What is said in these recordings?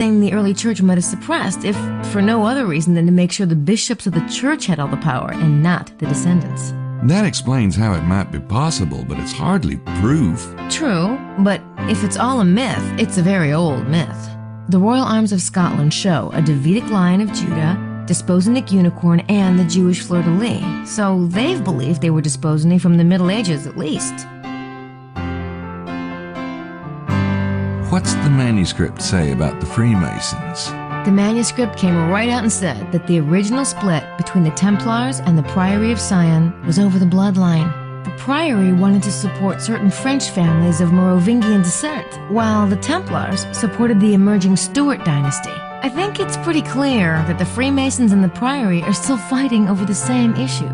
thing the early church might have suppressed, if for no other reason than to make sure the bishops of the church had all the power and not the descendants. That explains how it might be possible, but it's hardly proof. True, but if it's all a myth, it's a very old myth. The royal arms of Scotland show a Davidic lion of Judah, Desposenic unicorn, and the Jewish fleur-de-lis, so they've believed they were Desposeni from the Middle Ages at least. What's the manuscript say about the Freemasons? The manuscript came right out and said that the original split between the Templars and the Priory of Sion was over the bloodline. The Priory wanted to support certain French families of Merovingian descent, while the Templars supported the emerging Stuart dynasty. I think it's pretty clear that the Freemasons and the Priory are still fighting over the same issue.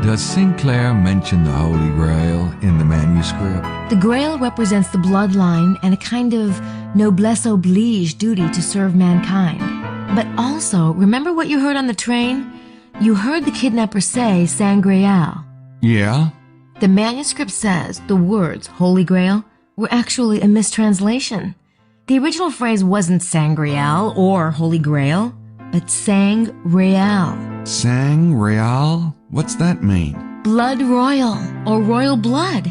Does Sinclair mention the Holy Grail in the manuscript? The Grail represents the bloodline and a kind of noblesse oblige duty to serve mankind. But also, remember what you heard on the train? You heard the kidnapper say Sangreal. Yeah? The manuscript says the words Holy Grail were actually a mistranslation. The original phrase wasn't Sangreal or Holy Grail, but Sang-Real. Sang-Real? What's that mean? Blood royal, or royal blood.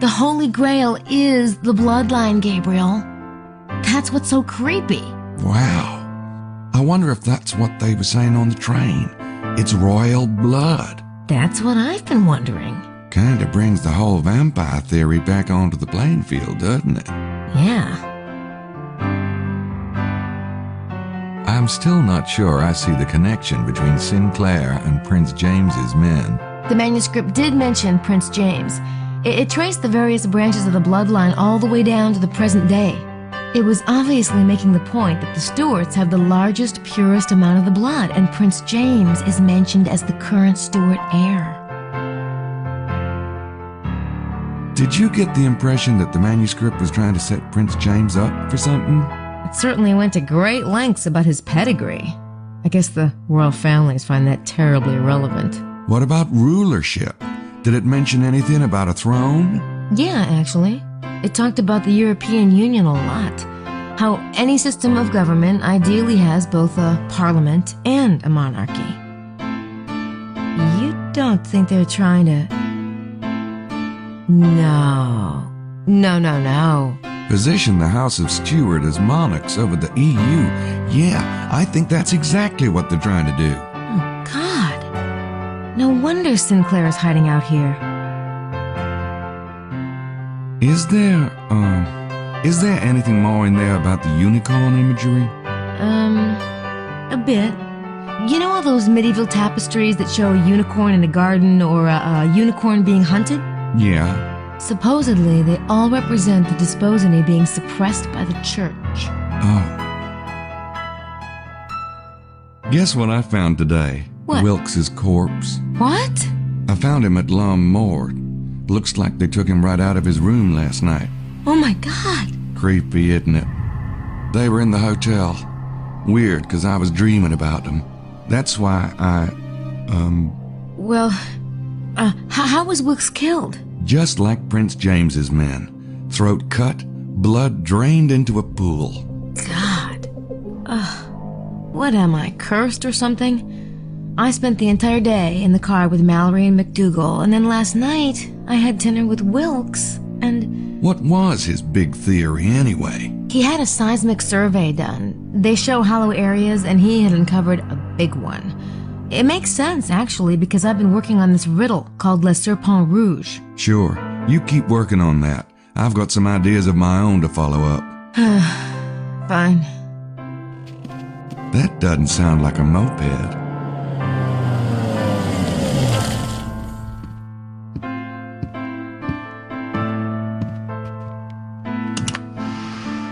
The Holy Grail is the bloodline, Gabriel. That's what's so creepy. Wow. I wonder if that's what they were saying on the train. It's royal blood. That's what I've been wondering. Kinda brings the whole vampire theory back onto the playing field, doesn't it? Yeah. I'm still not sure I see the connection between Sinclair and Prince James's men. The manuscript did mention Prince James. It traced the various branches of the bloodline all the way down to the present day. It was obviously making the point that the Stuarts have the largest, purest amount of the blood, and Prince James is mentioned as the current Stuart heir. Did you get the impression that the manuscript was trying to set Prince James up for something? It certainly went to great lengths about his pedigree. I guess the royal families find that terribly irrelevant. What about rulership? Did it mention anything about a throne? Yeah, actually. It talked about the European Union a lot. How any system of government ideally has both a parliament and a monarchy. You don't think they're trying to... No. No. Position the House of Stuart as monarchs over the EU. Yeah, I think that's exactly what they're trying to do. Oh, God. No wonder Sinclair is hiding out here. Is there anything more in there about the unicorn imagery? A bit. You know all those medieval tapestries that show a unicorn in a garden or a unicorn being hunted? Yeah. Supposedly, they all represent the Desposeni being suppressed by the church. Oh. Guess what I found today? What? Wilkes's corpse. What? I found him at Lum Morgue. Looks like they took him right out of his room last night. Oh my God. Creepy, isn't it? They were in the hotel. Weird, because I was dreaming about them. That's why Well, how was Wilkes killed? Just like Prince James's men. Throat cut, blood drained into a pool. God. What am I, cursed or something? I spent the entire day in the car with Mallory and McDougal, and then last night I had dinner with Wilkes, and... What was his big theory anyway? He had a seismic survey done. They show hollow areas, and he had uncovered a big one. It makes sense, actually, because I've been working on this riddle called Le Serpent Rouge. Sure, you keep working on that. I've got some ideas of my own to follow up. Fine. That doesn't sound like a moped.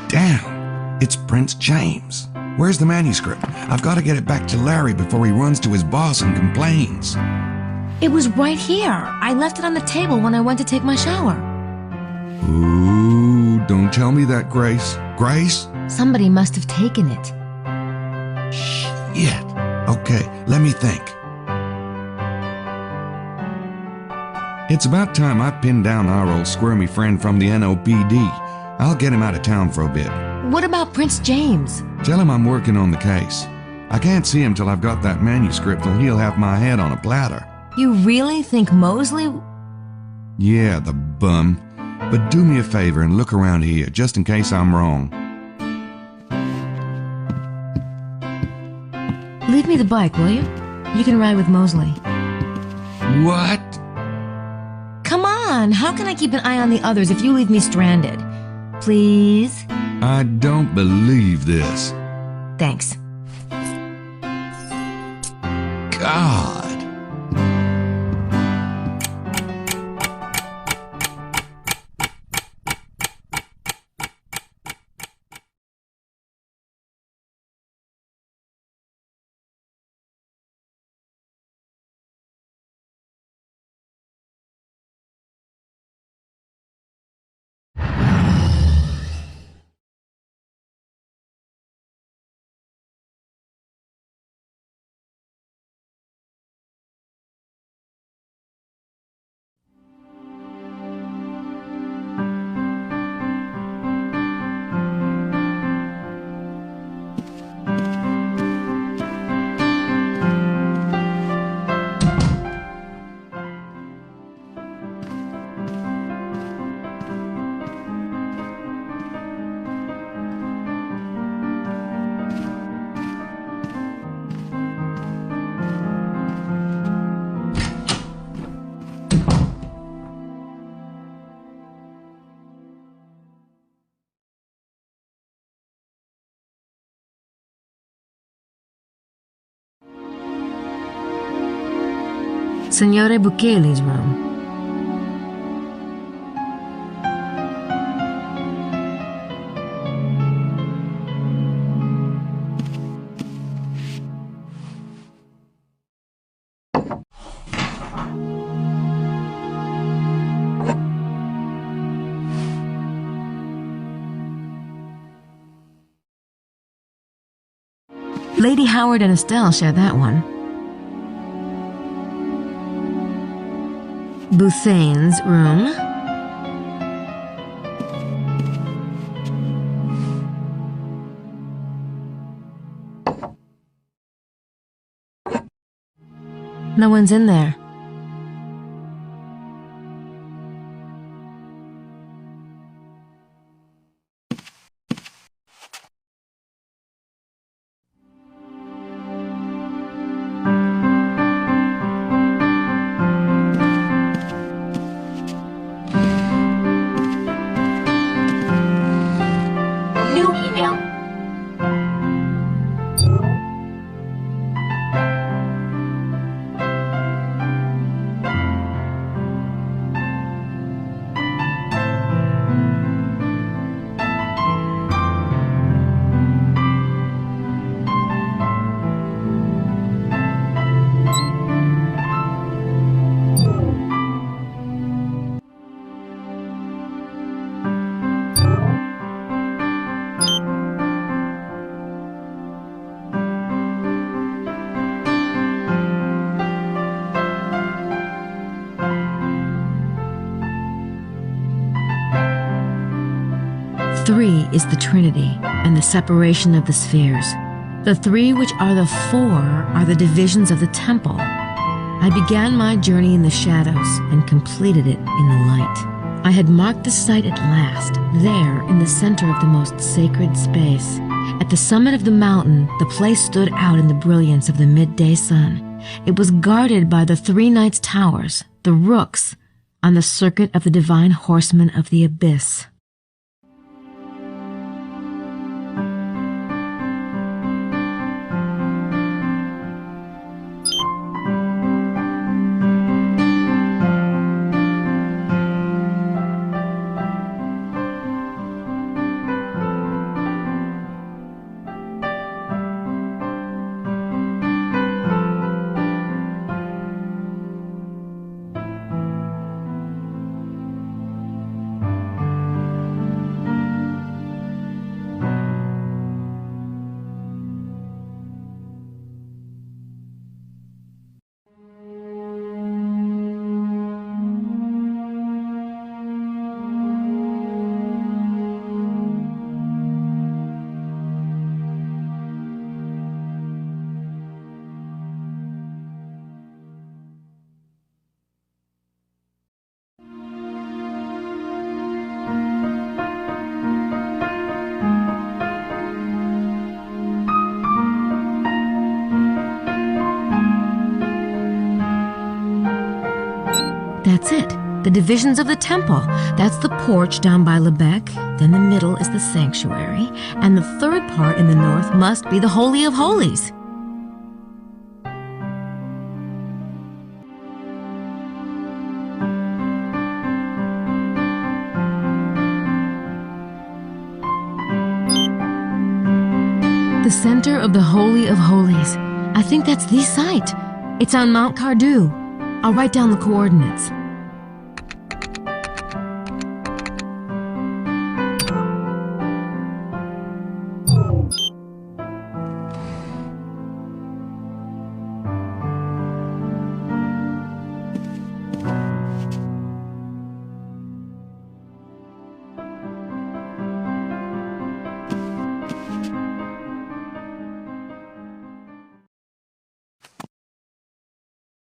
Damn, it's Prince James. Where's the manuscript? I've got to get it back to Larry before he runs to his boss and complains. It was right here. I left it on the table when I went to take my shower. Ooh, don't tell me that, Grace. Grace? Somebody must have taken it. Shit. Okay, let me think. It's about time I pinned down our old squirmy friend from the NOPD. I'll get him out of town for a bit. What about Prince James? Tell him I'm working on the case. I can't see him till I've got that manuscript, or he'll have my head on a platter. You really think Mosley... Yeah, the bum. But do me a favor and look around here, just in case I'm wrong. Leave me the bike, will you? You can ride with Mosley. What? Come on, how can I keep an eye on the others if you leave me stranded? Please? I don't believe this. Thanks. God. Signore Bucheli's room. Lady Howard and Estelle share that one. Bouthane's room. No one's in there. Three is the Trinity and the separation of the spheres. The three, which are the four, are the divisions of the temple. I began my journey in the shadows and completed it in the light. I had marked the site at last, there in the center of the most sacred space. At the summit of the mountain, the place stood out in the brilliance of the midday sun. It was guarded by the three knights' towers, the rooks, on the circuit of the divine horsemen of the abyss. that's it. The divisions of the temple. That's the porch down by Lebec. Then the middle is the sanctuary. And the third part in the north must be the Holy of Holies. The center of the Holy of Holies. I think that's the site. It's on Mount Cardew. I'll write down the coordinates.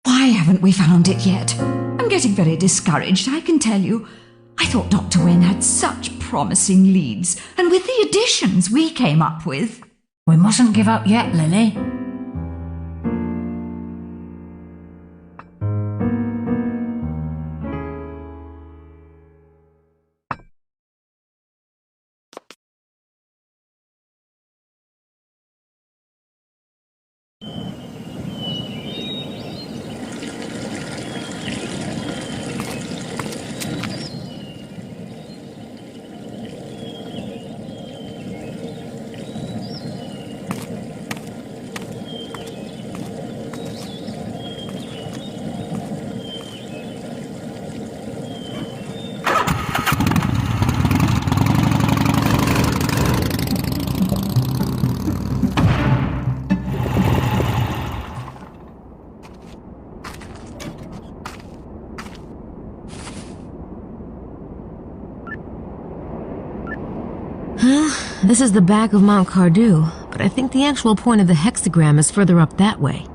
Why haven't we found it yet? I'm getting very discouraged, I can tell you. I thought Dr. Wen had such promising leads, and with the additions we came up with... We mustn't give up yet, Lily. This is the back of Mount Cardew, but I think the actual point of the hexagram is further up that way.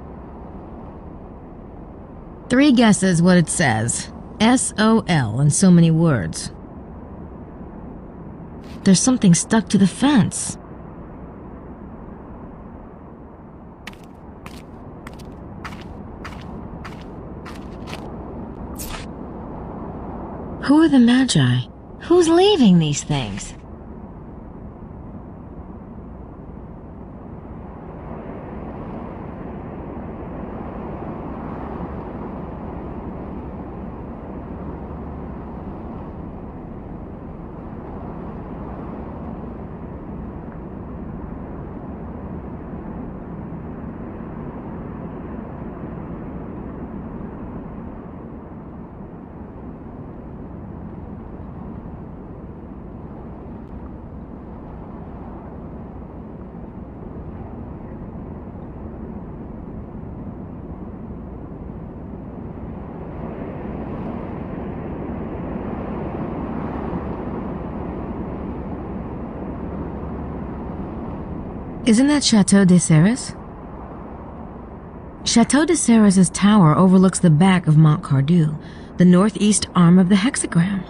3 guesses what it says. S-O-L in so many words. There's something stuck to the fence. Who are the Magi? Who's leaving these things? Isn't that Chateau de Serres? Chateau de Serres' tower overlooks the back of Mont Cardew, the northeast arm of the hexagram.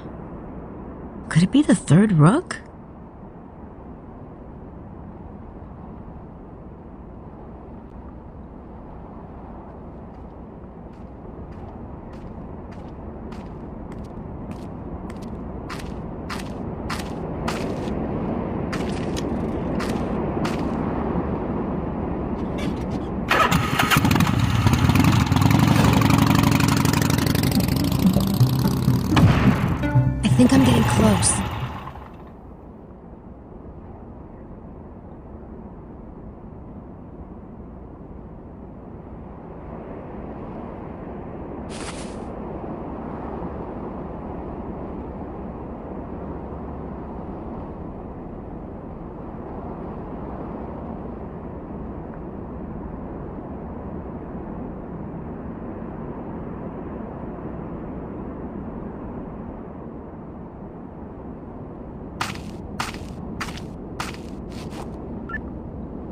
Could it be the third rook? I think I'm getting close.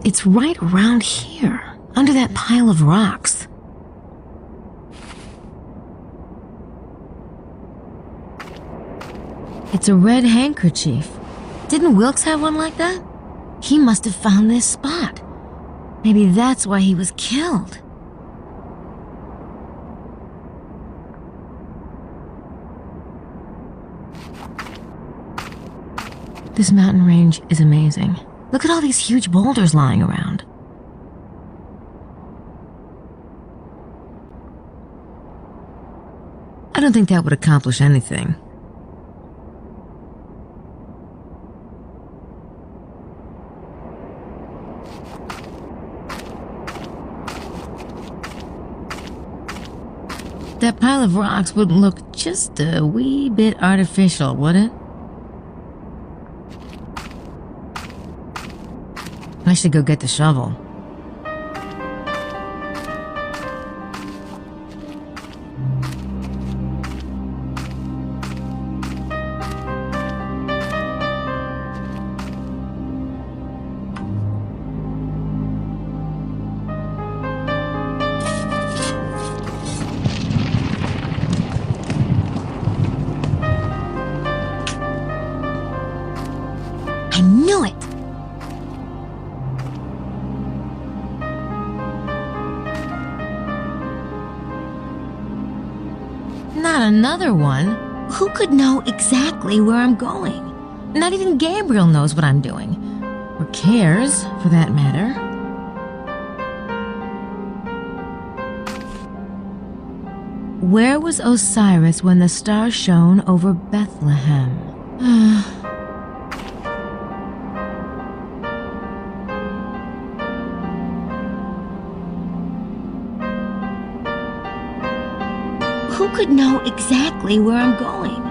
It's right around here, under that pile of rocks. It's a red handkerchief. Didn't Wilkes have one like that? He must have found this spot. Maybe that's why he was killed. This mountain range is amazing. Look at all these huge boulders lying around. I don't think that would accomplish anything. That pile of rocks would look just a wee bit artificial, would it? I should go get the shovel. I knew it! Not another one. Who could know exactly where I'm going? Not even Gabriel knows what I'm doing. Or cares, for that matter. Where was Osiris when the star shone over Bethlehem? Who could know exactly where I'm going?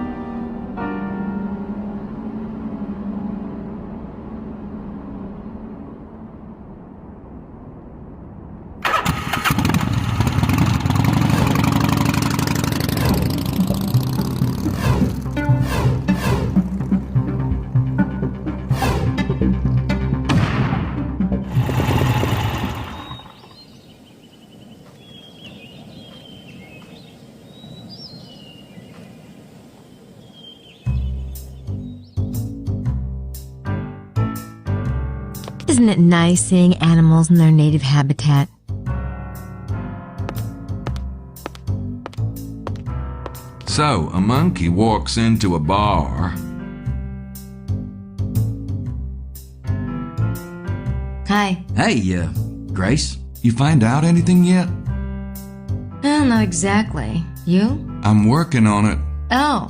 Isn't it nice seeing animals in their native habitat? So, a monkey walks into a bar. Hi. Hey, Grace. You find out anything yet? Well, not exactly. You? I'm working on it. Oh.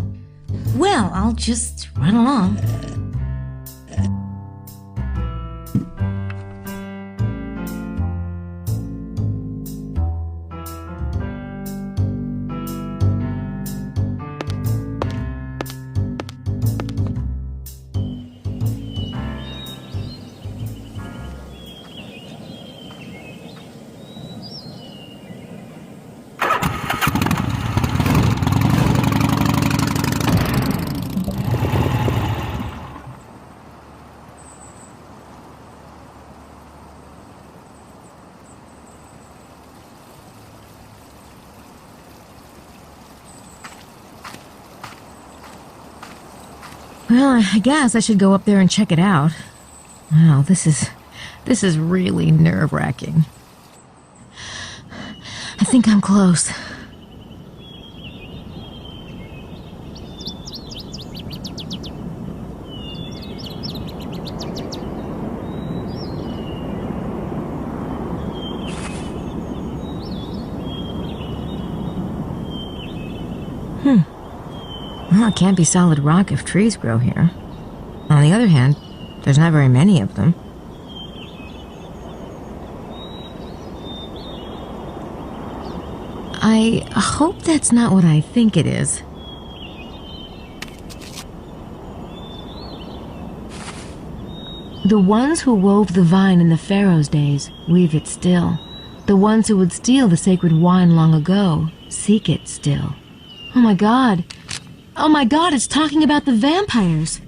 Well, I'll just run along. Well, I guess I should go up there and check it out. Wow, this is really nerve-wracking. I think I'm close. Well, it can't be solid rock if trees grow here. On the other hand, there's not very many of them. I hope that's not what I think it is. The ones who wove the vine in the Pharaoh's days weave it still. The ones who would steal the sacred wine long ago seek it still. Oh my God! Oh my God, it's talking about the vampires!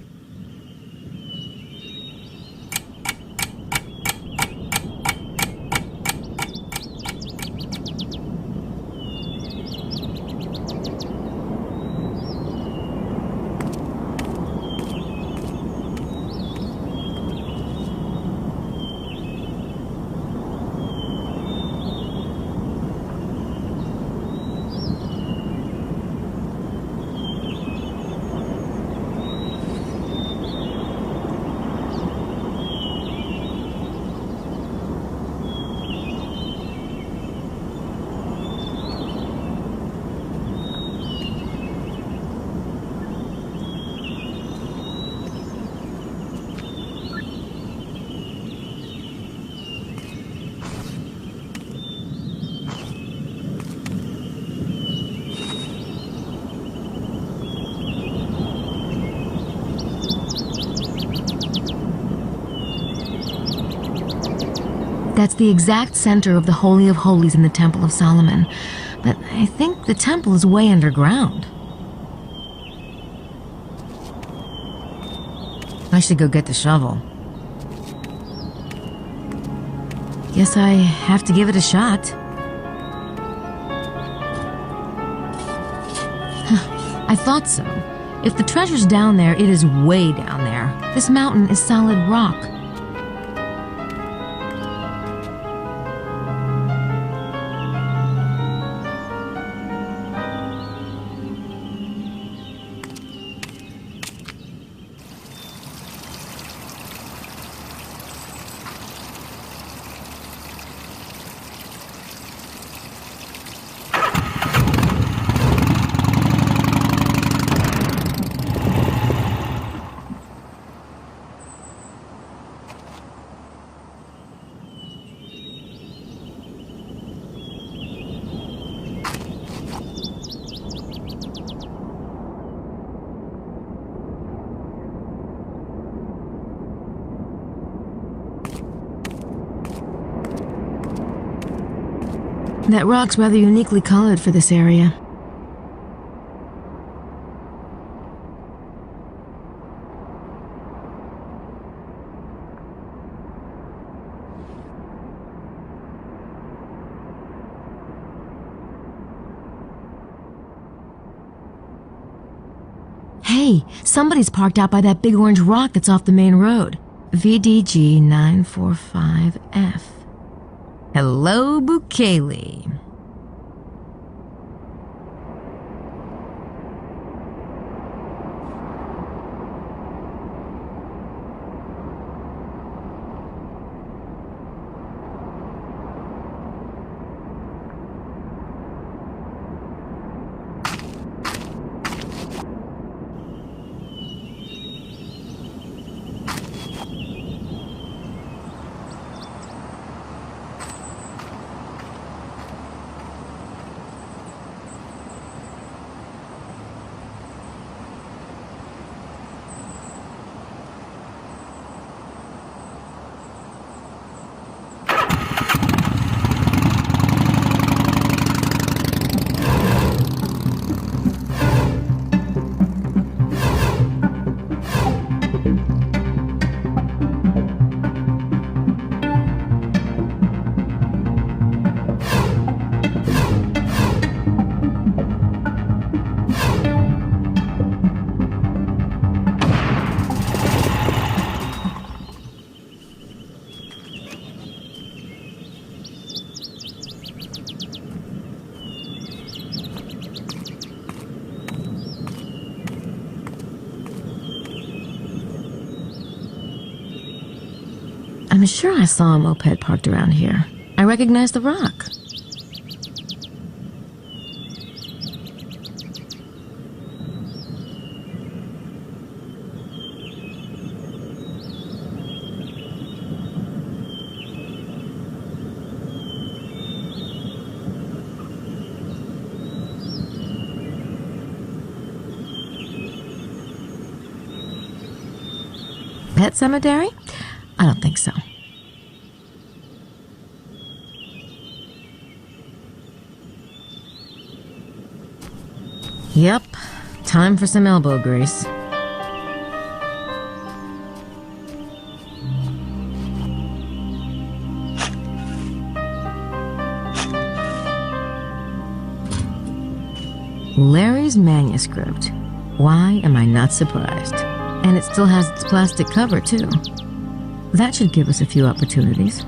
That's the exact center of the Holy of Holies in the Temple of Solomon. But I think the temple is way underground. I should go get the shovel. Guess I have to give it a shot. I thought so. If the treasure's down there, it is way down there. This mountain is solid rock. That rock's rather uniquely colored for this area. Hey, somebody's parked out by that big orange rock that's off the main road. VDG 945F. Hello, Bukele. I'm sure I saw a moped parked around here. I recognize the rock. Pet cemetery? I don't think so. Yep, time for some elbow grease. Larry's manuscript. Why am I not surprised? And it still has its plastic cover, too. That should give us a few opportunities.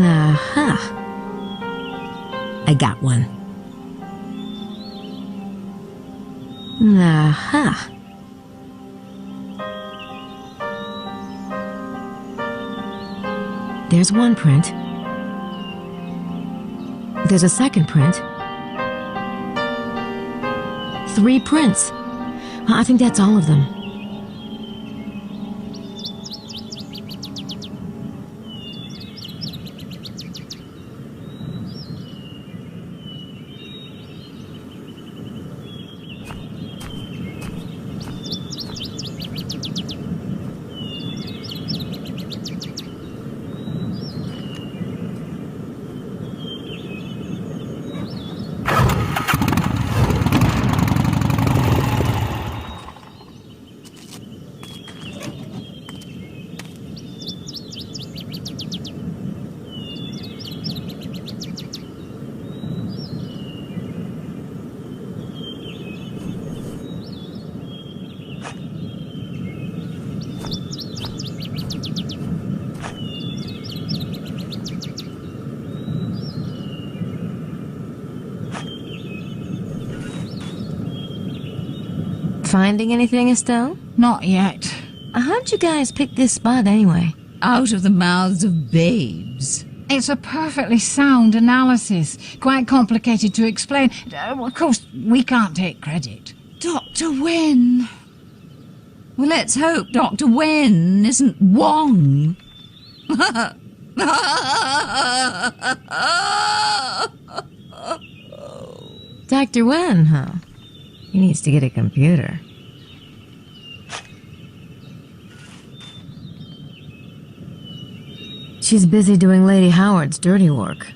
Aha! I got one. Aha! There's one print. There's a second print. 3 prints. I think that's all of them. Finding anything, Estelle? Not yet. How'd you guys pick this spot anyway? Out of the mouths of babes. It's a perfectly sound analysis. Quite complicated to explain. Of course, we can't take credit. Dr. Wen. Well, let's hope Dr. Wen isn't Wong. Dr. Wen, huh? He needs to get a computer. She's busy doing Lady Howard's dirty work.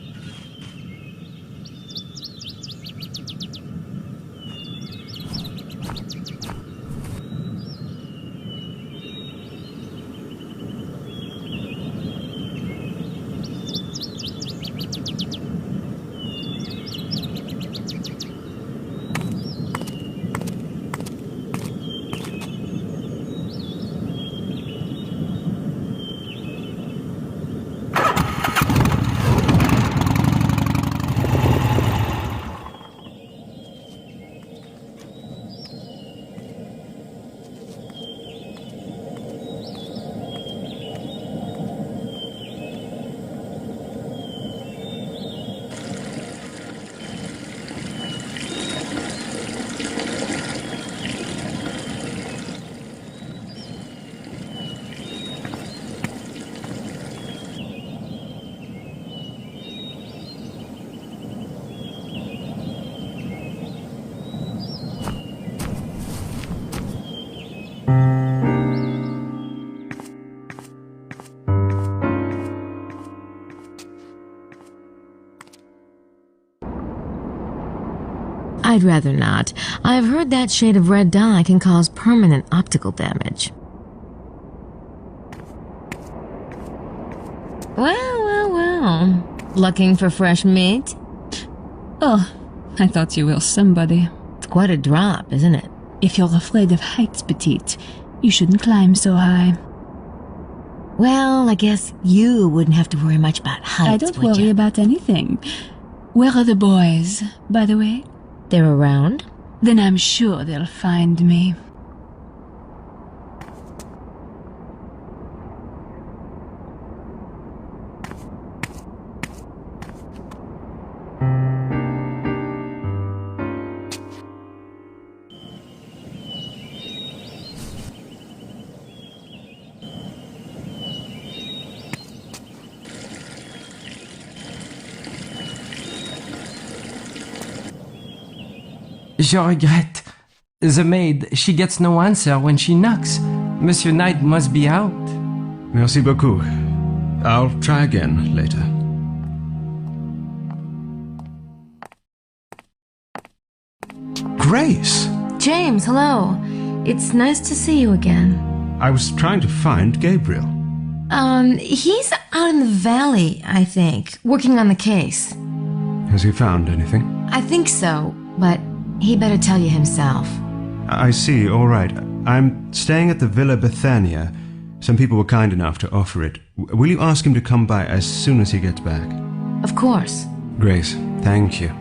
I'd rather not. I've heard that shade of red dye can cause permanent optical damage. Well. Looking for fresh meat? Oh, I thought you were somebody. It's quite a drop, isn't it? If you're afraid of heights, petite, you shouldn't climb so high. Well, I guess you wouldn't have to worry much about heights, I don't would worry you? about anything. Where are the boys, by the way? They're around? Then I'm sure they'll find me. Je regrette. The maid, she gets no answer when she knocks. Monsieur Knight must be out. Merci beaucoup. I'll try again later. Grace! James, hello. It's nice to see you again. I was trying to find Gabriel. He's out in the valley, I think, working on the case. Has he found anything? I think so, but he better tell you himself. I see, all right. I'm staying at the Villa Bethania. Some people were kind enough to offer it. Will you ask him to come by as soon as he gets back? Of course. Grace, thank you.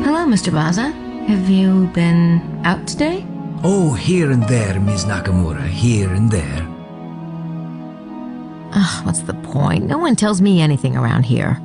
Hello, Hello, Mr. Baza. Have you been out today? Oh, here and there, Ms. Nakamura, here and there. Ugh, what's the point? No one tells me anything around here.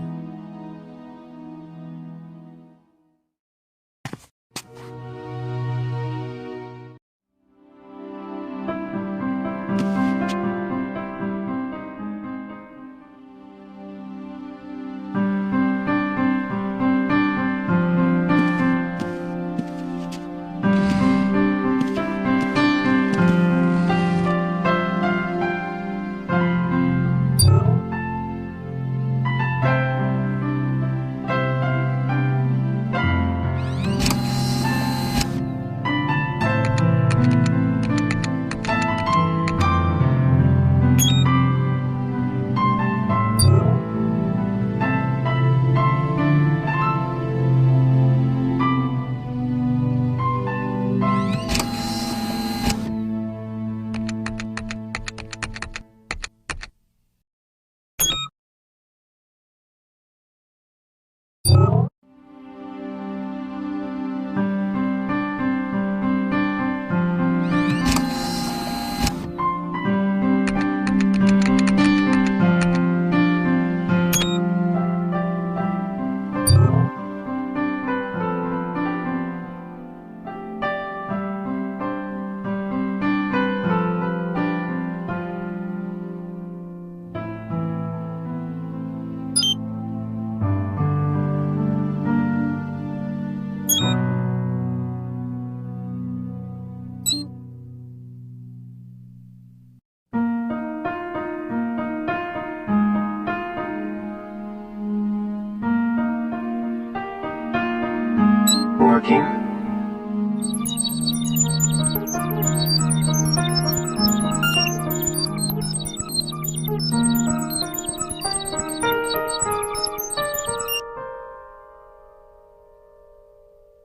Working.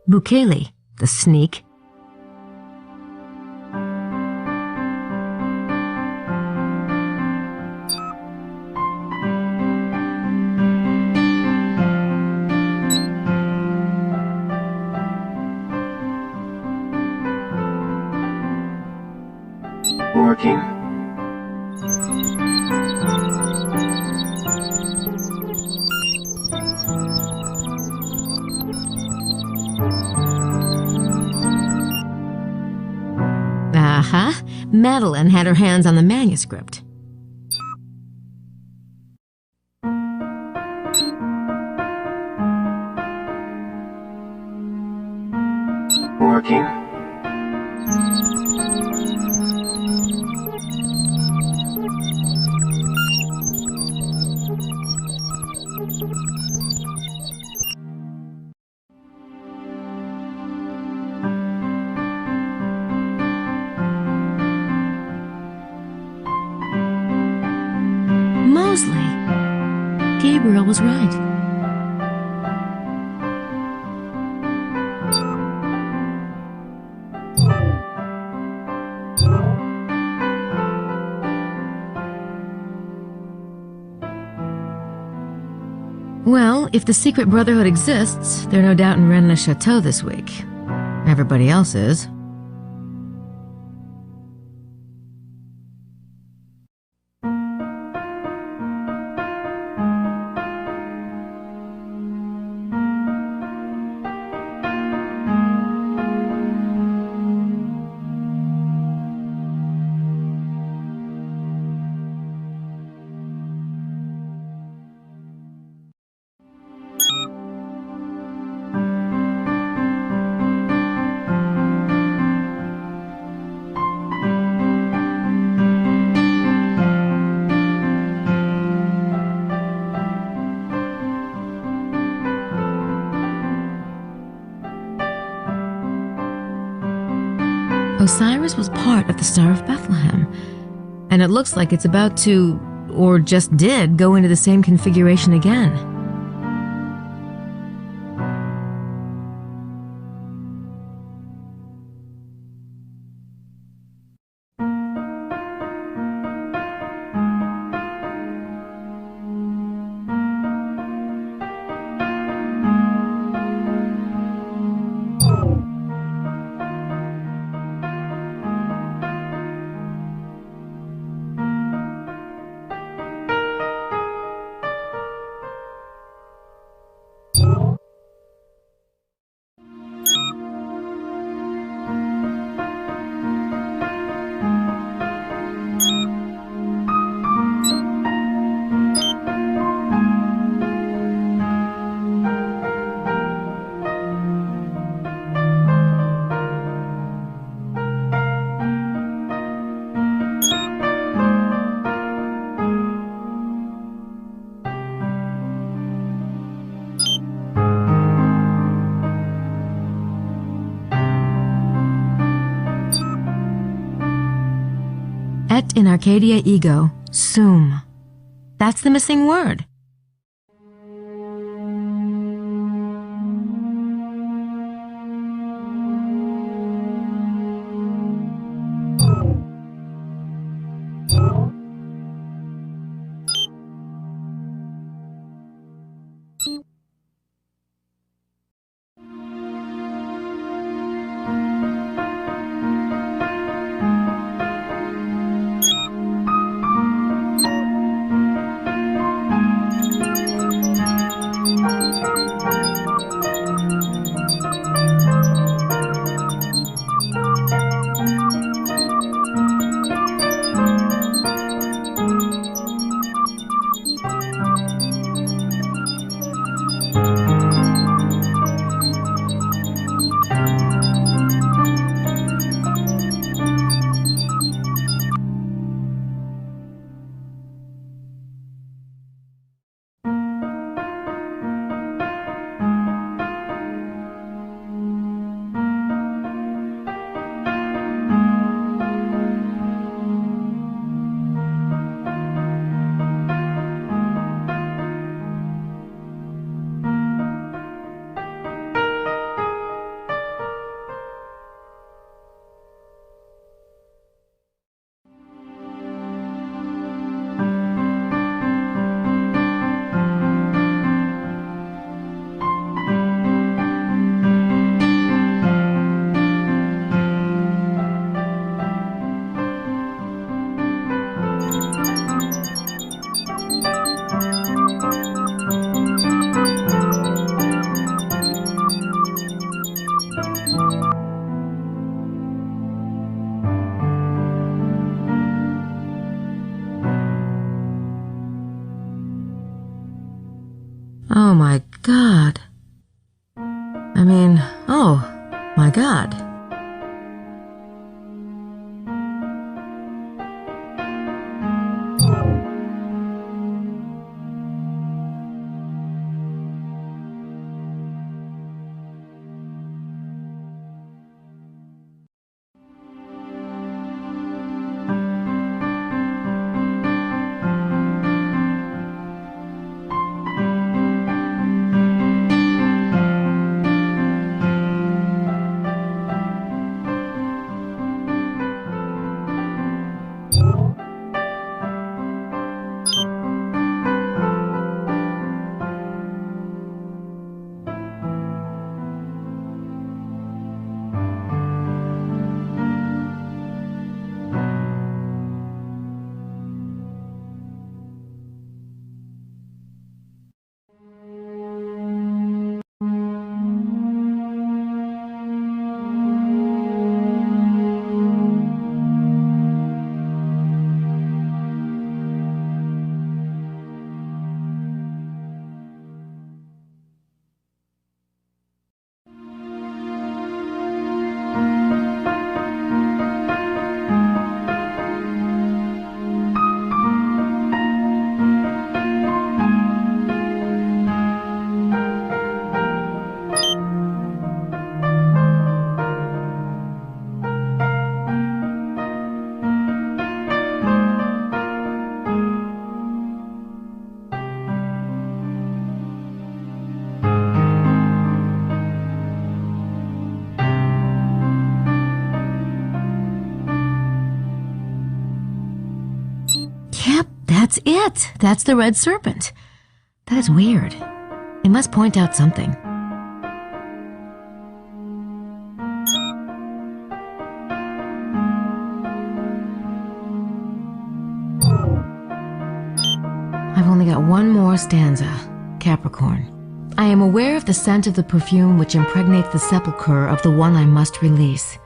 Bukele, the sneak. Working. Uh-huh. Madeline had her hands on the manuscript. Working. Mosley. Gabriel was right. Well, if the secret brotherhood exists, they're no doubt in Rennes Chateau this week. Everybody else is. Osiris was part of the Star of Bethlehem, and it looks like it's about to, or just did, go into the same configuration again. in Arcadia ego, sum. That's the missing word. Oh my God. Oh my God. Yep, that's it. That's the red serpent. That is weird. It must point out something. I've only got one more stanza. Capricorn. I am aware of the scent of the perfume which impregnates the sepulchre of the one I must release.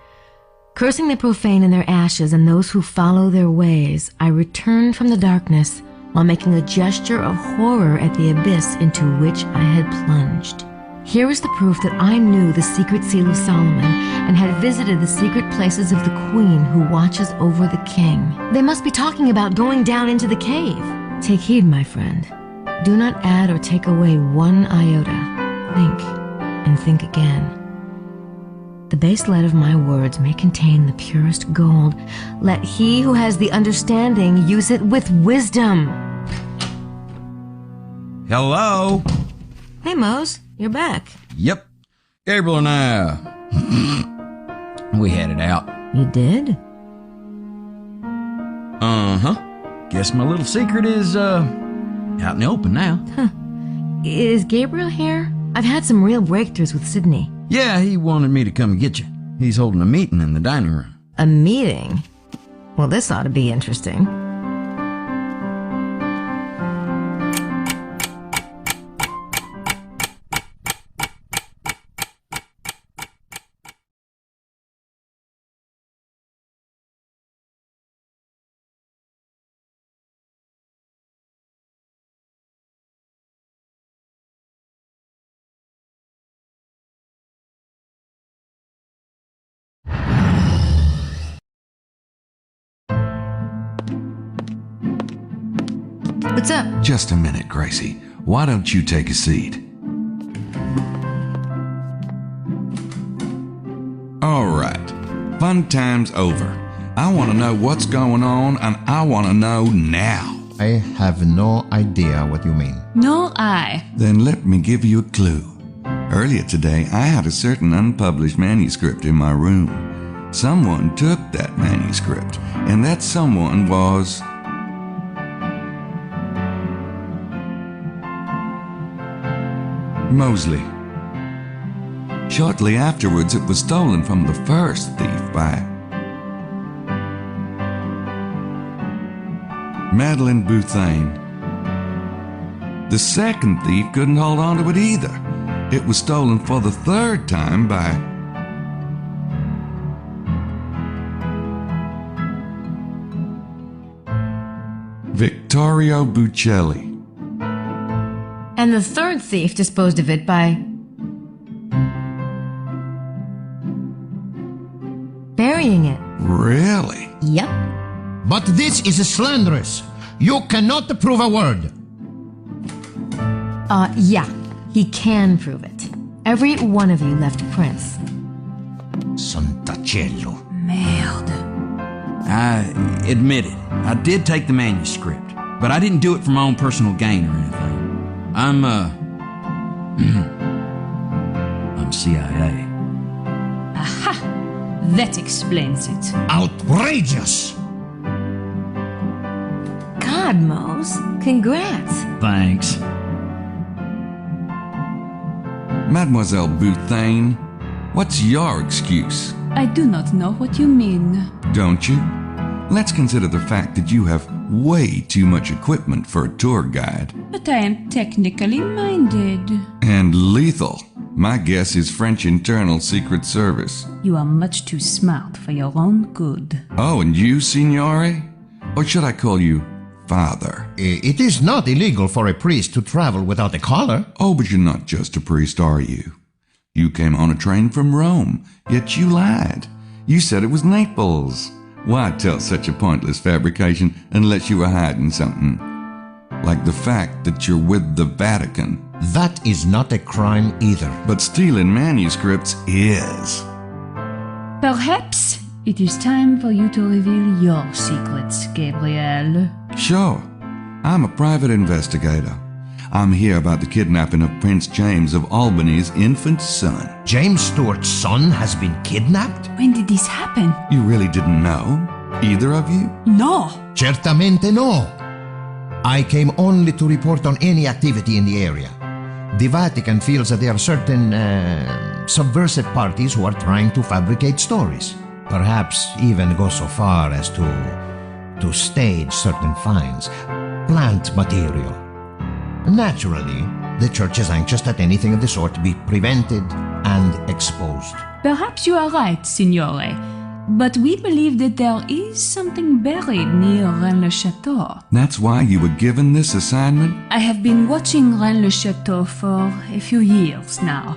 Cursing the profane in their ashes and those who follow their ways, I returned from the darkness while making a gesture of horror at the abyss into which I had plunged. Here is the proof that I knew the secret seal of Solomon and had visited the secret places of the queen who watches over the king. They must be talking about going down into the cave. Take heed, my friend. Do not add or take away one iota. Think, and think again. The base lead of my words may contain the purest gold. Let he who has the understanding use it with wisdom. Hello? Hey, Mose, you're back. Yep. Gabriel and I, we had it out. You did? Uh-huh. Guess my little secret is, out in the open now. Huh. Is Gabriel here? I've had some real breakthroughs with Sydney. Yeah, he wanted me to come and get you. He's holding a meeting in the dining room. A meeting? Well, this ought to be interesting. What's up? Just a minute, Gracie. Why don't you take a seat? All right. Fun time's over. I want to know what's going on, and I want to know now. I have no idea what you mean. Nor I. Then let me give you a clue. Earlier today, I had a certain unpublished manuscript in my room. Someone took that manuscript, and that someone was... Mosley. Shortly afterwards, it was stolen from the first thief by Madeline Bouthane. The second thief couldn't hold on to it either. It was stolen for the third time by Vittorio Buccelli. And the third thief disposed of it by... burying it. Really? Yep. But this is slanderous. You cannot prove a word. Yeah. He can prove it. Every one of you left prints. Santa cielo. Merde. I admit it. I did take the manuscript, but I didn't do it for my own personal gain or anything. I'm CIA. Aha! That explains it. Outrageous! God, Mose. Congrats. Thanks. Mademoiselle Bouthane, what's your excuse? I do not know what you mean. Don't you? Let's consider the fact that you have way too much equipment for a tour guide. But I am technically minded. And lethal. My guess is French Internal Secret Service. You are much too smart for your own good. Oh, and you, Signore? Or should I call you Father? It is not illegal for a priest to travel without a collar. Oh, but you're not just a priest, are you? You came on a train from Rome, yet you lied. You said it was Naples. Why tell such a pointless fabrication unless you were hiding something? Like the fact that you're with the Vatican. That is not a crime either. But stealing manuscripts is. Perhaps it is time for you to reveal your secrets, Gabriel. Sure. I'm a private investigator. I'm here about the kidnapping of Prince James of Albany's infant son. James Stewart's son has been kidnapped? When did this happen? You really didn't know? Either of you? No! Certamente no. I came only to report on any activity in the area. The Vatican feels that there are certain subversive parties who are trying to fabricate stories. Perhaps even go so far as to stage certain finds. Plant material. Naturally, the church is anxious that anything of the sort be prevented and exposed. Perhaps you are right, Signore. But we believe that there is something buried near Rennes-le-Château. That's why you were given this assignment? I have been watching Rennes-le-Château for a few years now.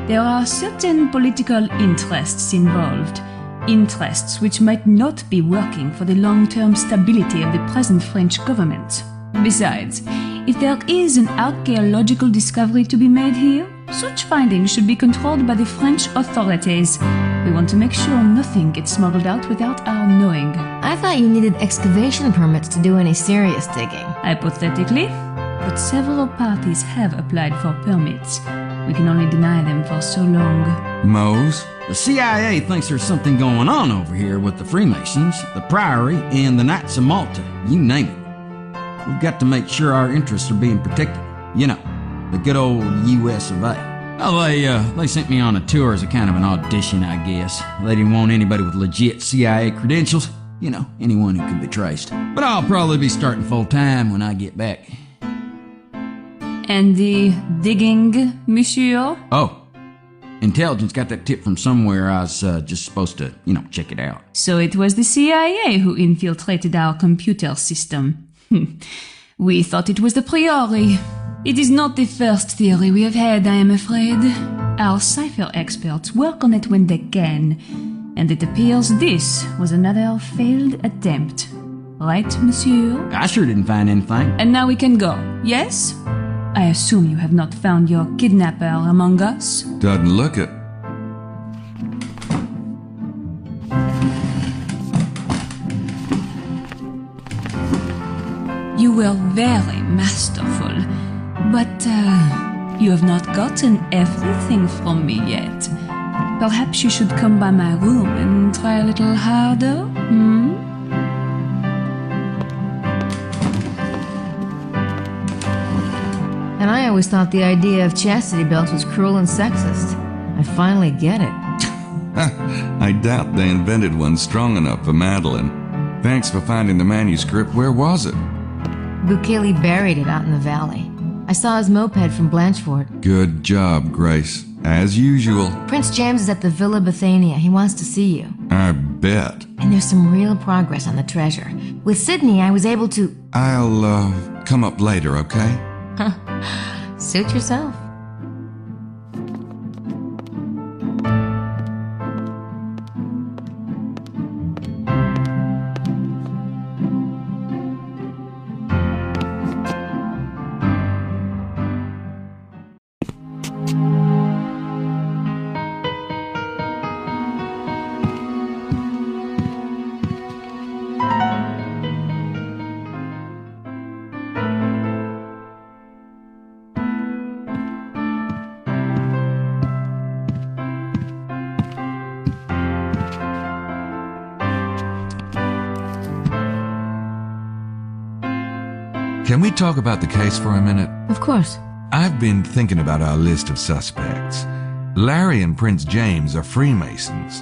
There are certain political interests involved. Interests which might not be working for the long-term stability of the present French government. Besides, If there is an archaeological discovery to be made here, such findings should be controlled by the French authorities. We want to make sure nothing gets smuggled out without our knowing. I thought you needed excavation permits to do any serious digging. Hypothetically, but several parties have applied for permits. We can only deny them for so long. Mose? The CIA thinks there's something going on over here with the Freemasons, the Priory, and the Knights of Malta. You name it. We've got to make sure our interests are being protected. You know, the good old US of A. Well, they sent me on a tour as a kind of an audition, I guess. They didn't want anybody with legit CIA credentials. You know, anyone who could be traced. But I'll probably be starting full-time when I get back. And the digging, monsieur? Oh, intelligence got that tip from somewhere. I was just supposed to, check it out. So it was the CIA who infiltrated our computer system. We thought it was the Priory. It is not the first theory we have had, I am afraid. Our cipher experts work on it when they can, and it appears this was another failed attempt. Right, monsieur? I sure didn't find anything. And now we can go, yes? I assume you have not found your kidnapper among us? Doesn't look it. You were very masterful, but you have not gotten everything from me yet. Perhaps you should come by my room and try a little harder, And I always thought the idea of chastity belts was cruel and sexist. I finally get it. I doubt they invented one strong enough for Madeline. Thanks for finding the manuscript. Where was it? Bukele buried it out in the valley. I saw his moped from Blanchfort. Good job, Grace. As usual. Prince James is at the Villa Bethania. He wants to see you. I bet. And there's some real progress on the treasure. With Sydney, I was able to... I'll, come up later, okay? Suit yourself. Can we talk about the case for a minute? Of course. I've been thinking about our list of suspects. Larry and Prince James are Freemasons.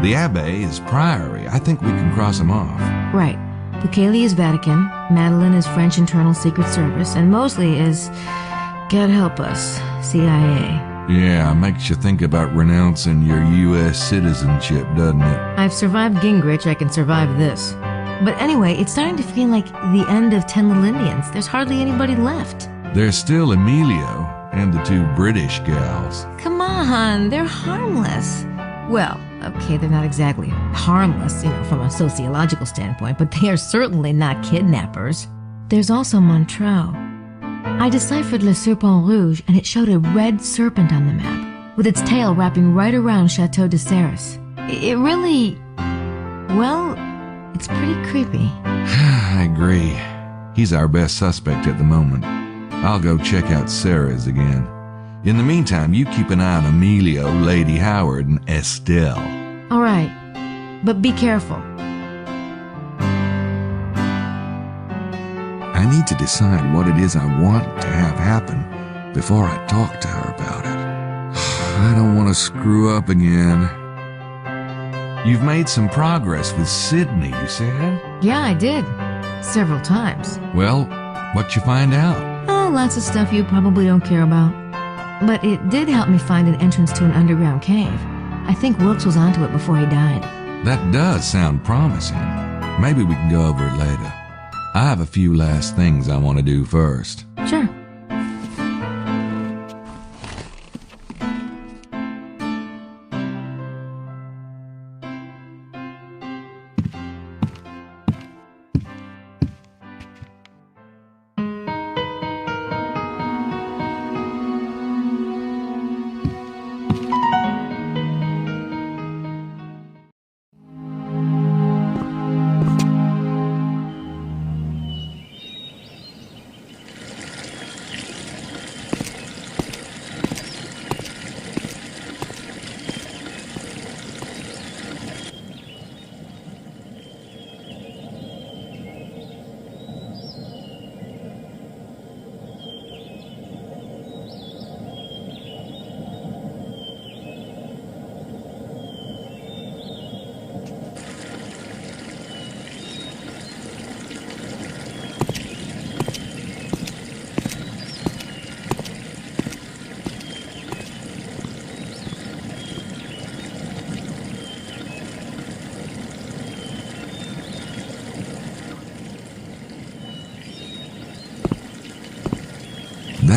The Abbé is Priory. I think we can cross them off. Right. Bukele is Vatican, Madeline is French Internal Secret Service, and Mosley is, God help us, CIA. Yeah, makes you think about renouncing your U.S. citizenship, doesn't it? I've survived Gingrich, I can survive this. But anyway, it's starting to feel like the end of 10 Little Indians. There's hardly anybody left. There's still Emilio and the two British gals. Come on, they're harmless. Well, okay, they're not exactly harmless, from a sociological standpoint, but they are certainly not kidnappers. There's also Montreux. I deciphered Le Serpent Rouge, and it showed a red serpent on the map, with its tail wrapping right around Chateau de Serres. It really... well, it's pretty creepy. I agree. He's our best suspect at the moment. I'll go check out Sarah's again. In the meantime, you keep an eye on Emilio, Lady Howard, and Estelle. All right, but be careful. I need to decide what it is I want to have happen before I talk to her about it. I don't want to screw up again. You've made some progress with Sydney, you said? Yeah, I did. Several times. Well, what'd you find out? Oh, lots of stuff you probably don't care about. But it did help me find an entrance to an underground cave. I think Wilkes was onto it before he died. That does sound promising. Maybe we can go over it later. I have a few last things I want to do first. Sure.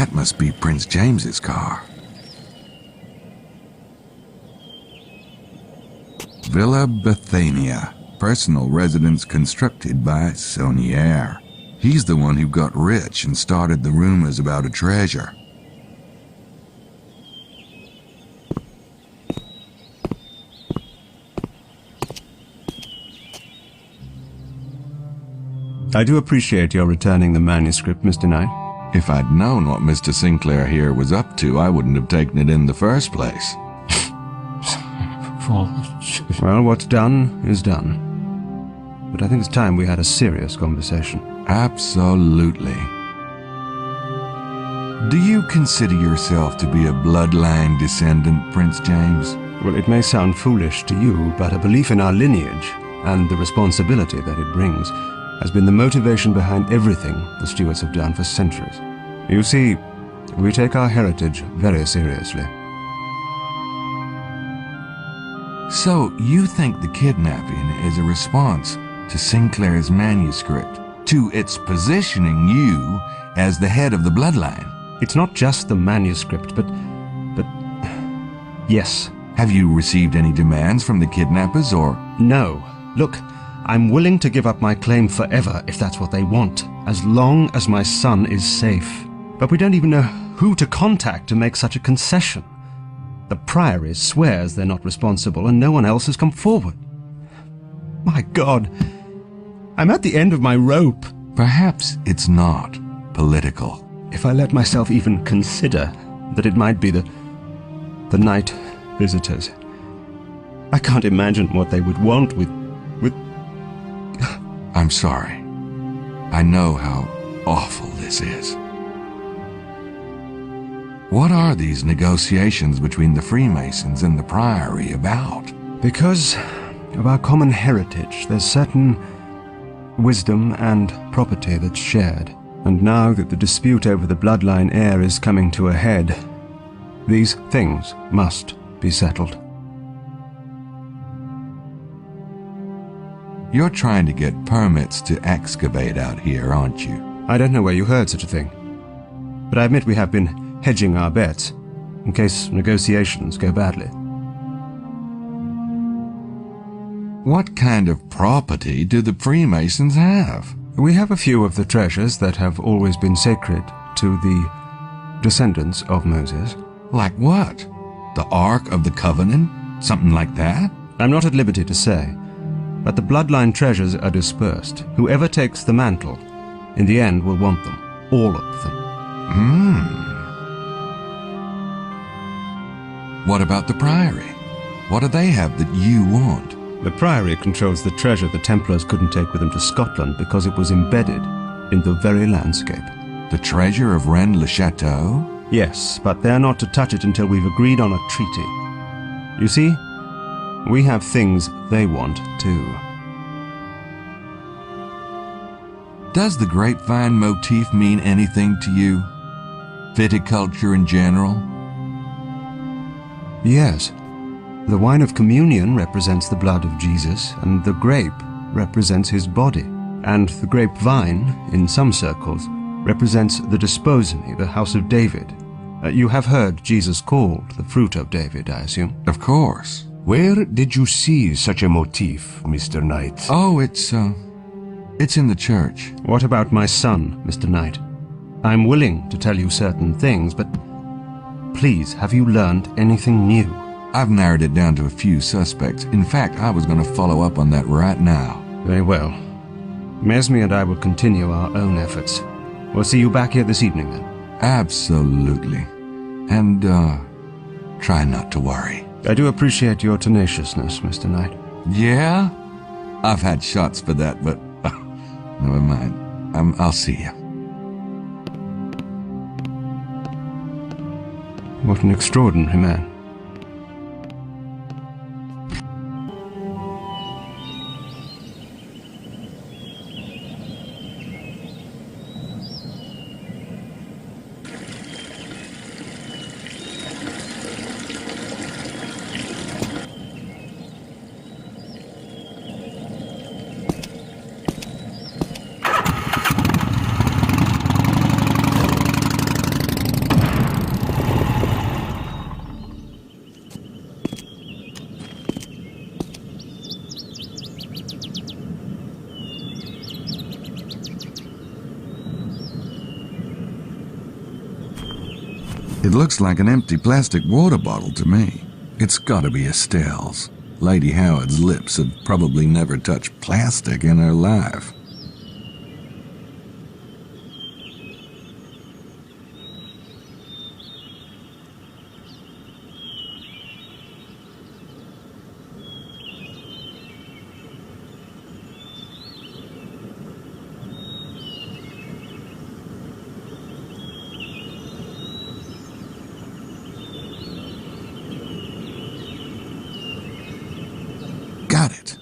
That must be Prince James's car. Villa Bethania, personal residence constructed by Saunier. He's the one who got rich and started the rumors about a treasure. I do appreciate your returning the manuscript, Mr. Knight. If I'd known what Mr. Sinclair here was up to, I wouldn't have taken it in the first place. Well, what's done is done. But I think it's time we had a serious conversation. Absolutely. Do you consider yourself to be a bloodline descendant, Prince James? Well, it may sound foolish to you, but a belief in our lineage and the responsibility that it brings has been the motivation behind everything the Stuarts have done for centuries. You see, we take our heritage very seriously. So, you think the kidnapping is a response to Sinclair's manuscript, to its positioning you as the head of the bloodline? It's not just the manuscript, but yes. Have you received any demands from the kidnappers, or? No. Look, I'm willing to give up my claim forever if that's what they want, as long as my son is safe. But we don't even know who to contact to make such a concession. The Priory swears they're not responsible, and no one else has come forward. My God, I'm at the end of my rope. Perhaps it's not political. If I let myself even consider that it might be the night visitors, I can't imagine what they would want with... I'm sorry. I know how awful this is. What are these negotiations between the Freemasons and the Priory about? Because of our common heritage, there's certain wisdom and property that's shared. And now that the dispute over the bloodline heir is coming to a head, these things must be settled. You're trying to get permits to excavate out here, aren't you? I don't know where you heard such a thing. But I admit we have been hedging our bets, in case negotiations go badly. What kind of property do the Freemasons have? We have a few of the treasures that have always been sacred to the descendants of Moses. Like what? The Ark of the Covenant? Something like that? I'm not at liberty to say, but the bloodline treasures are dispersed. Whoever takes the mantle, in the end will want them. All of them. What about the Priory? What do they have that you want? The Priory controls the treasure the Templars couldn't take with them to Scotland because it was embedded in the very landscape. The treasure of Rennes-le-Château? Yes, but they're not to touch it until we've agreed on a treaty. You see, we have things they want too. Does the grapevine motif mean anything to you? Viticulture in general? Yes. The wine of communion represents the blood of Jesus, and the grape represents his body. And the grapevine, in some circles, represents the desposony, the house of David. You have heard Jesus called the fruit of David, I assume? Of course. Where did you see such a motif, Mr. Knight? Oh, it's in the church. What about my son, Mr. Knight? I'm willing to tell you certain things, but please, have you learned anything new? I've narrowed it down to a few suspects. In fact, I was going to follow up on that right now. Very well. Mesme and I will continue our own efforts. We'll see you back here this evening, then. Absolutely. And, try not to worry. I do appreciate your tenaciousness, Mr. Knight. Yeah? I've had shots for that, but never mind. I'll see you. What an extraordinary man. It looks like an empty plastic water bottle to me. It's gotta be Estelle's. Lady Howard's lips had probably never touched plastic in her life. Got it.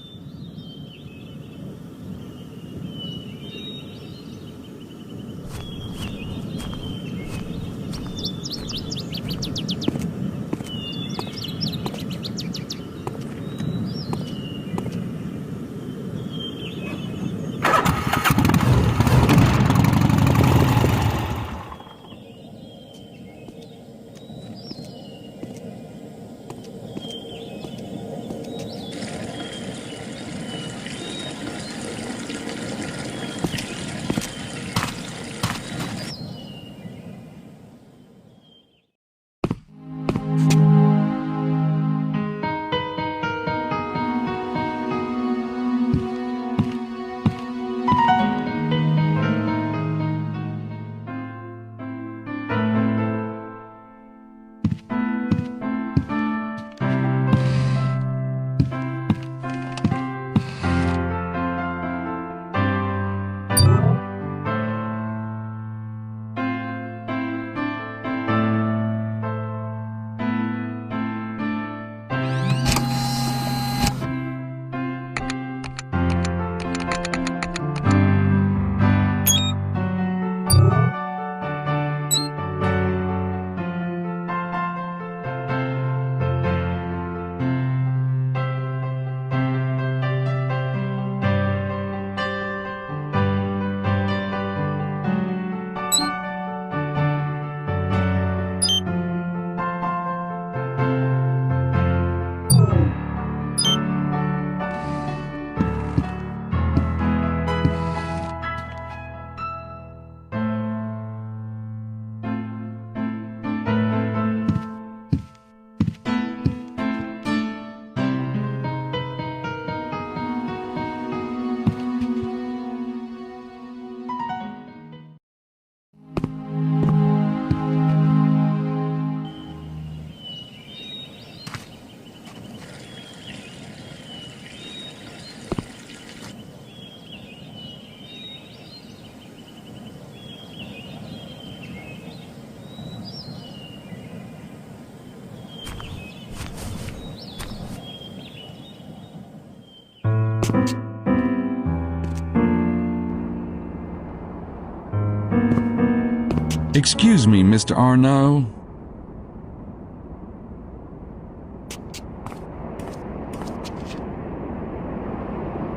Excuse me, Mr. Arnaud.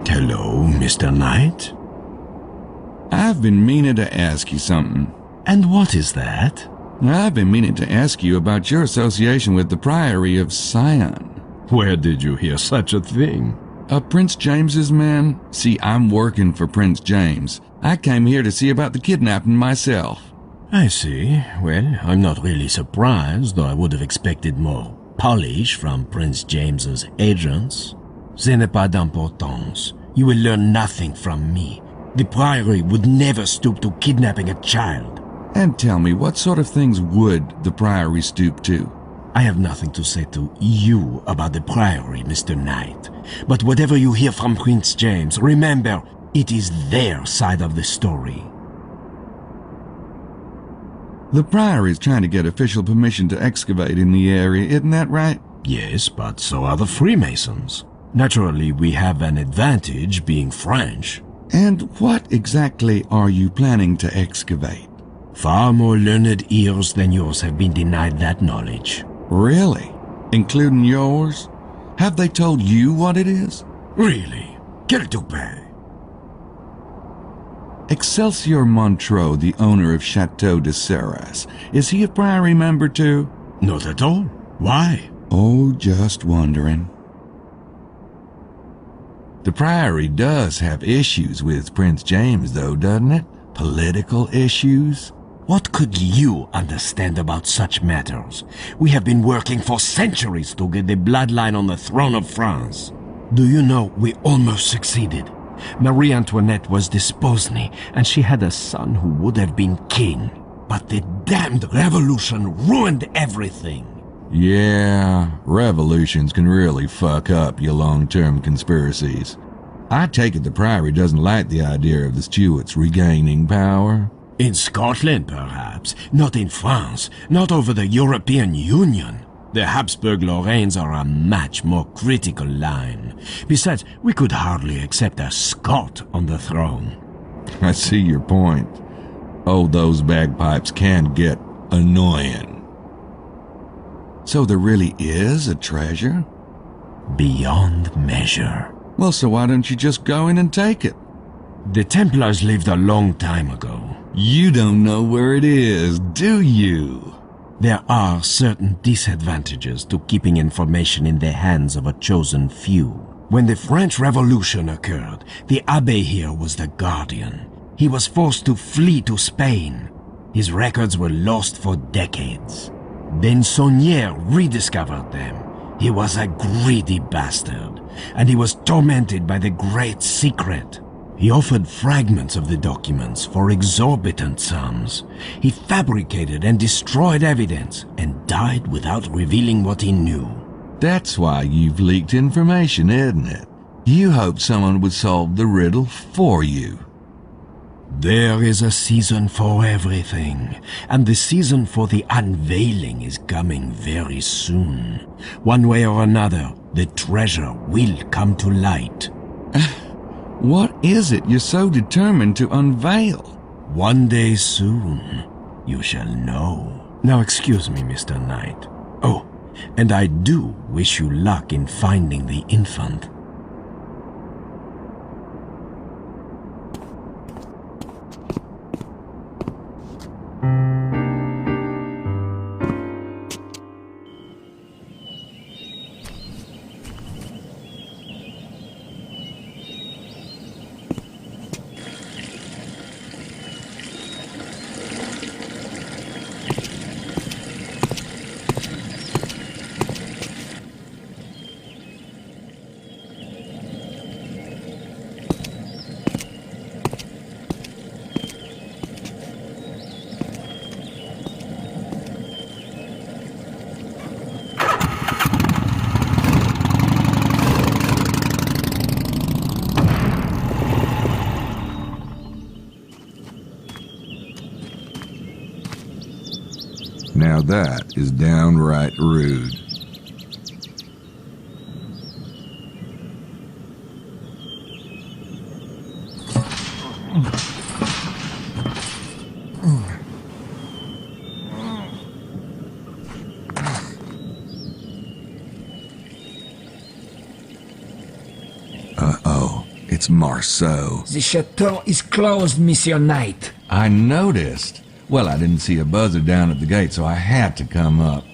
Hello, Mr. Knight? I've been meaning to ask you something. And what is that? I've been meaning to ask you about your association with the Priory of Sion. Where did you hear such a thing? Prince James's men? See, I'm working for Prince James. I came here to see about the kidnapping myself. I see. Well, I'm not really surprised, though I would have expected more polish from Prince James's agents. Ce n'est pas d'importance. You will learn nothing from me. The Priory would never stoop to kidnapping a child. And tell me, what sort of things would the Priory stoop to? I have nothing to say to you about the Priory, Mr. Knight. But whatever you hear from Prince James, remember, it is their side of the story. The Priory is trying to get official permission to excavate in the area, isn't that right? Yes, but so are the Freemasons. Naturally, we have an advantage being French. And what exactly are you planning to excavate? Far more learned ears than yours have been denied that knowledge. Really? Including yours? Have they told you what it is? Really? Quel toupet? Excelsior Montreux, the owner of Chateau de Serres, is he a Priory member too? Not at all. Why? Oh, just wondering. The Priory does have issues with Prince James, though, doesn't it? Political issues? What could you understand about such matters? We have been working for centuries to get the bloodline on the throne of France. Do you know, we almost succeeded. Marie Antoinette was Desposny, and she had a son who would have been king. But the damned revolution ruined everything. Yeah, revolutions can really fuck up your long-term conspiracies. I take it the Priory doesn't like the idea of the Stuarts regaining power. In Scotland, perhaps. Not in France. Not over the European Union. The Habsburg-Lorraines are a much more critical line. Besides, we could hardly accept a Scot on the throne. I see your point. Oh, those bagpipes can get annoying. So there really is a treasure? Beyond measure. Well, so why don't you just go in and take it? The Templars lived a long time ago. You don't know where it is, do you? There are certain disadvantages to keeping information in the hands of a chosen few. When the French Revolution occurred, the Abbé here was the guardian. He was forced to flee to Spain. His records were lost for decades. Then Saunier rediscovered them. He was a greedy bastard, and he was tormented by the Great Secret. He offered fragments of the documents for exorbitant sums. He fabricated and destroyed evidence and died without revealing what he knew. That's why you've leaked information, isn't it? You hoped someone would solve the riddle for you. There is a season for everything, and the season for the unveiling is coming very soon. One way or another, the treasure will come to light. What is it you're so determined to unveil? One day soon, you shall know. Now excuse me, Mr. Knight. Oh, and I do wish you luck in finding the infant. Now that is downright rude. Uh-oh, it's Marceau. The chateau is closed, Monsieur Knight. I noticed. Well, I didn't see a buzzer down at the gate, so I had to come up.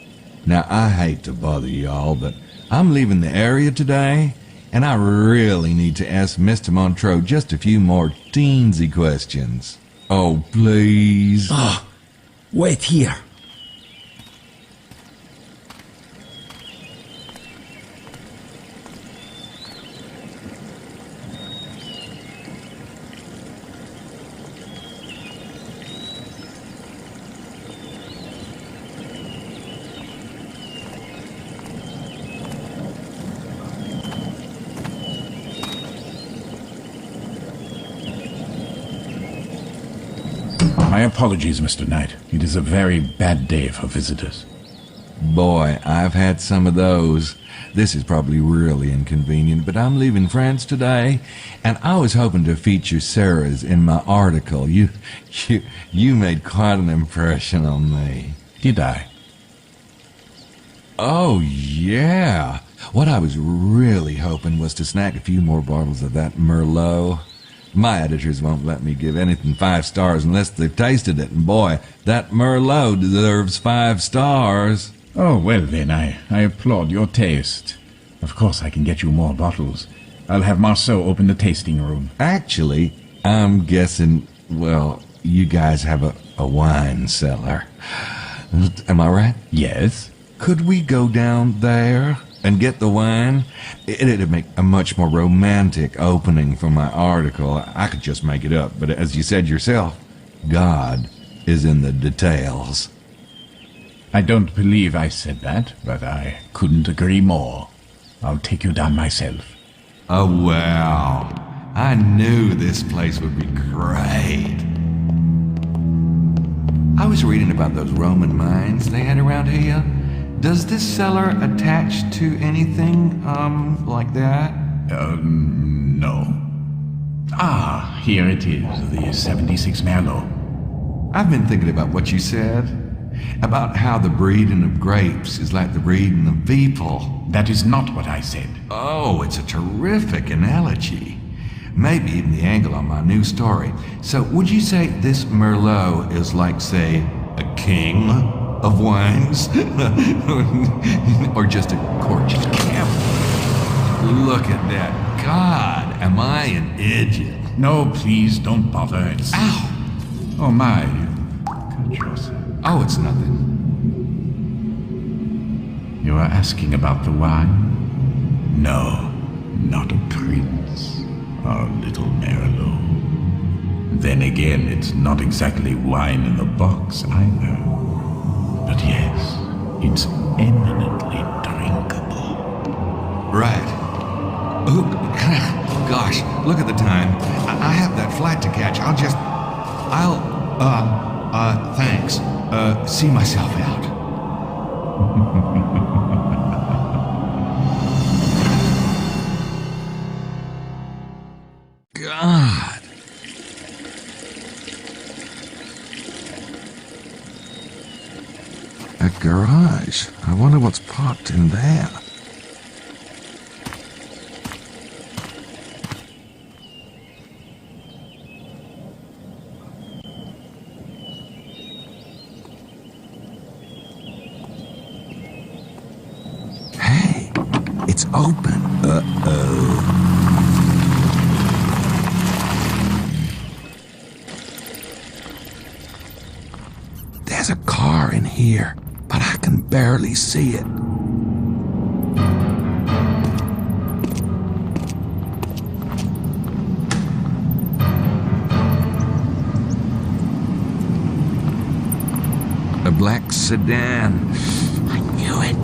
Now, I hate to bother y'all, but I'm leaving the area today, and I really need to ask Mr. Montreux just a few more teensy questions. Oh, please. Oh, wait here. My apologies, Mr. Knight. It is a very bad day for visitors. Boy, I've had some of those. This is probably really inconvenient, but I'm leaving France today, and I was hoping to feature Sarah's in my article. You made quite an impression on me. Did I? Oh, yeah. What I was really hoping was to snag a few more bottles of that Merlot. My editors won't let me give anything 5 stars unless they've tasted it, and boy, that Merlot deserves 5 stars. Oh, well then, I applaud your taste. Of course I can get you more bottles. I'll have Marceau open the tasting room. Actually, I'm guessing, well, you guys have a a wine cellar. Am I right? Yes? Could we go down there and get the wine? It'd make a much more romantic opening for my article. I could just make it up, but as you said yourself, God is in the details. I don't believe I said that, but I couldn't agree more. I'll take you down myself. Oh, wow. I knew this place would be great. I was reading about those Roman mines they had around here. Does this cellar attach to anything, like that? No. Ah, here it is, the 76 Merlot. I've been thinking about what you said, about how the breeding of grapes is like the breeding of people. That is not what I said. Oh, it's a terrific analogy. Maybe even the angle on my new story. So would you say this Merlot is like, say, a king of wines? Or just a gorgeous camel? Look at that. God, am I an idiot? No, please, don't bother. It's... Ow! Oh my, you cut yourself. Oh, it's nothing. You are asking about the wine? No, not a prince. Our little Merlot. Then again, it's not exactly wine in the box either. But yes, it's eminently drinkable. Right. Oh, gosh, look at the time. I have that flight to catch. Thanks. See myself out. God. A garage. I wonder what's parked in there. Hey, it's open. Uh-oh. There's a car in here, but I can barely see it. A black sedan. I knew it.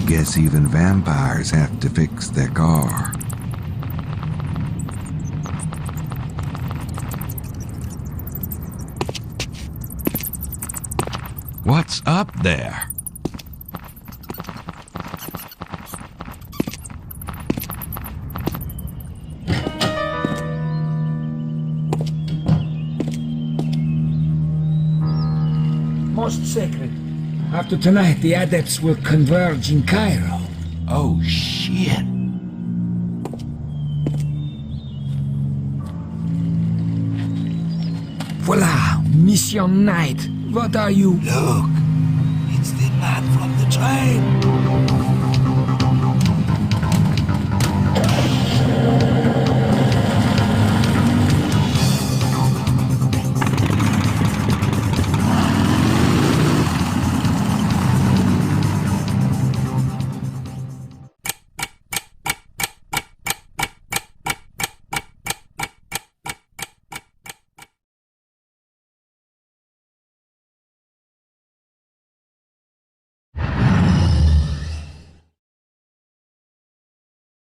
Guess even vampires have to fix their car. What's up there? Most sacred. After tonight, the adepts will converge in Cairo. Oh, shit. Voila, Mission Knight. What are you? Look, it's the man from the train.